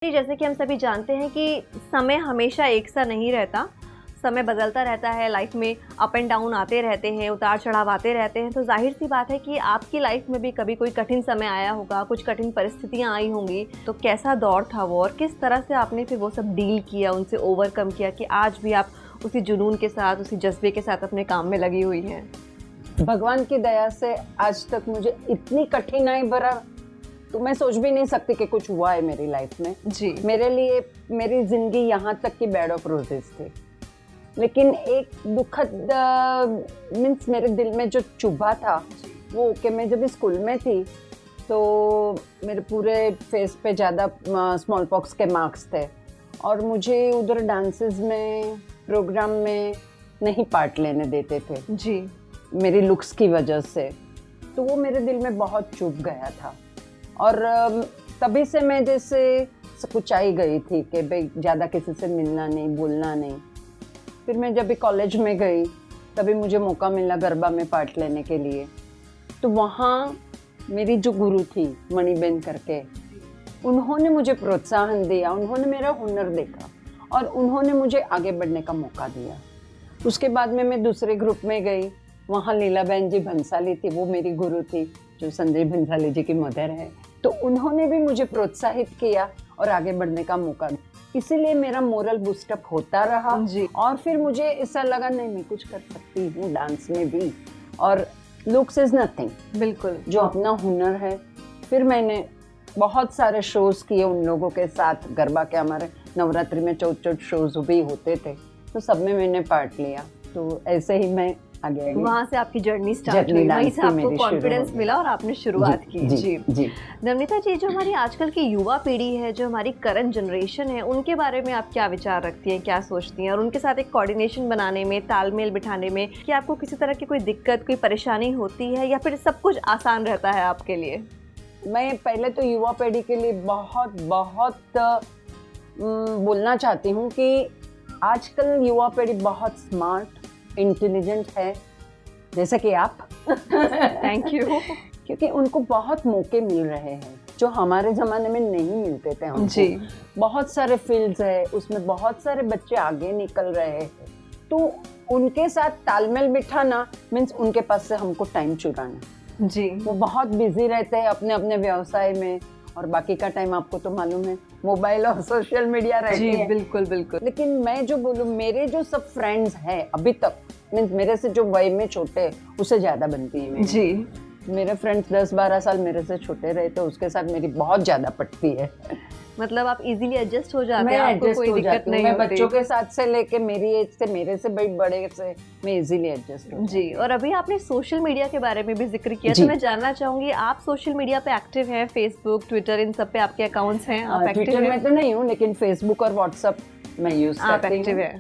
जैसे कि हम सभी जानते हैं कि समय हमेशा एक सा नहीं रहता, समय बदलता रहता है, लाइफ में अप एंड डाउन आते रहते हैं, उतार चढ़ाव आते रहते हैं। तो जाहिर सी बात है कि आपकी लाइफ में भी कभी कोई कठिन समय आया होगा, कुछ कठिन परिस्थितियां आई होंगी। तो कैसा दौर था वो और किस तरह से आपने फिर वो सब डील किया, उनसे ओवरकम किया कि आज भी आप उसी जुनून के साथ, उसी जज्बे के साथ अपने काम में लगी हुई हैं? भगवान की दया से आज तक मुझे इतनी कठिनाई भरा तो मैं सोच भी नहीं सकती कि कुछ हुआ है मेरी लाइफ में। जी। मेरे लिए मेरी जिंदगी यहाँ तक की बेड ऑफ रोजेस थी, लेकिन एक दुखद मीन्स मेरे दिल में जो चुभा था वो कि मैं जब स्कूल में थी तो मेरे पूरे फेस पे ज़्यादा स्मॉल पॉक्स के मार्क्स थे और मुझे उधर डांसेस में, प्रोग्राम में नहीं पार्ट लेने देते थे जी। मेरी लुक्स की वजह से। तो वो मेरे दिल में बहुत चुभ गया था और तभी से मैं जैसे सकुचाई गई थी कि भाई ज़्यादा किसी से मिलना नहीं, बोलना नहीं। फिर मैं जब भी कॉलेज में गई तभी मुझे मौका मिला गरबा में पार्ट लेने के लिए। तो वहाँ मेरी जो गुरु थी मणिबेन करके, उन्होंने मुझे प्रोत्साहन दिया, उन्होंने मेरा हुनर देखा और उन्होंने मुझे आगे बढ़ने का मौका दिया। उसके बाद में मैं दूसरे ग्रुप में गई, वहाँ लीलाबेन जी भंसाली थी, वो मेरी गुरु थी जो संजय भंसाली जी की मदर है। तो उन्होंने भी मुझे प्रोत्साहित किया और आगे बढ़ने का मौका दिया। इसीलिए मेरा मोरल बूस्टअप होता रहा जी। और फिर मुझे ऐसा लगा नहीं मैं कुछ कर सकती हूँ डांस में भी, और लुक्स इज नथिंग, बिल्कुल, जो अपना हुनर है। फिर मैंने बहुत सारे शोज किए उन लोगों के साथ। गरबा के हमारे नवरात्रि में 14 शोज भी होते थे, तो सब में मैंने पार्ट लिया। तो ऐसे ही मैं आगे आई। वहाँ से आपकी जर्नी स्टार्ट हुई, वहीं से आपको कॉन्फिडेंस मिला और आपने शुरुआत की। जी। नवनीता जी, जो हमारी आजकल की युवा पीढ़ी है, जो हमारी करंट जनरेशन है, उनके बारे में आप क्या विचार रखती हैं, क्या सोचती हैं? और उनके साथ एक कोऑर्डिनेशन बनाने में, तालमेल बिठाने में क्या आपको किसी तरह की कोई दिक्कत, कोई परेशानी होती है या फिर सब कुछ आसान रहता है आपके लिए? मैं पहले तो युवा पीढ़ी के लिए बहुत बोलना चाहती हूँ कि आजकल युवा पीढ़ी बहुत स्मार्ट, इंटेलिजेंट है, जैसे कि आप। Thank you. क्योंकि उनको बहुत मौके मिल रहे हैं जो हमारे ज़माने में नहीं मिलते थे हमको। जी। बहुत सारे फील्ड्स है, उसमें बहुत सारे बच्चे आगे निकल रहे हैं। तो उनके साथ तालमेल बिठाना मीन्स उनके पास से हमको टाइम चुराना। जी। वो बहुत बिजी रहते हैं अपने अपने व्यवसाय में और बाकी का टाइम आपको तो मालूम है मोबाइल और सोशल मीडिया रहती है। बिल्कुल बिल्कुल। लेकिन मैं जो बोलूँ, मेरे जो सब फ्रेंड्स हैं अभी तक, मीन्स मेरे से जो वय में छोटे हैं उससे ज़्यादा बनती है मेरी। जी। मेरे फ्रेंड्स 10-12 साल मेरे से छोटे रहे तो उसके साथ मेरी बहुत ज़्यादा पटती है। मतलब आप इजीली एडजस्ट हो जाते मैं हैं, आपको एडजस्ट कोई हो दिक्कत जाती हूँ। नहीं मैं होती। बच्चों के साथ से लेके मेरी एज से, मेरे से बड़े से मैं इजीली एडजस्ट हूँ। जी। और अभी आपने सोशल मीडिया के बारे में भी जिक्र किया, जी। तो मैं जानना चाहूंगी, आप सोशल मीडिया पे एक्टिव हैं? फेसबुक, ट्विटर, इन सब पे आपके अकाउंट्स हैं? आप एक्टिव ट्विटर हैं? में तो नहीं हूँ, लेकिन फेसबुक और व्हाट्सएप मैं यूज आप करती एक्टिव हूँ। हैं।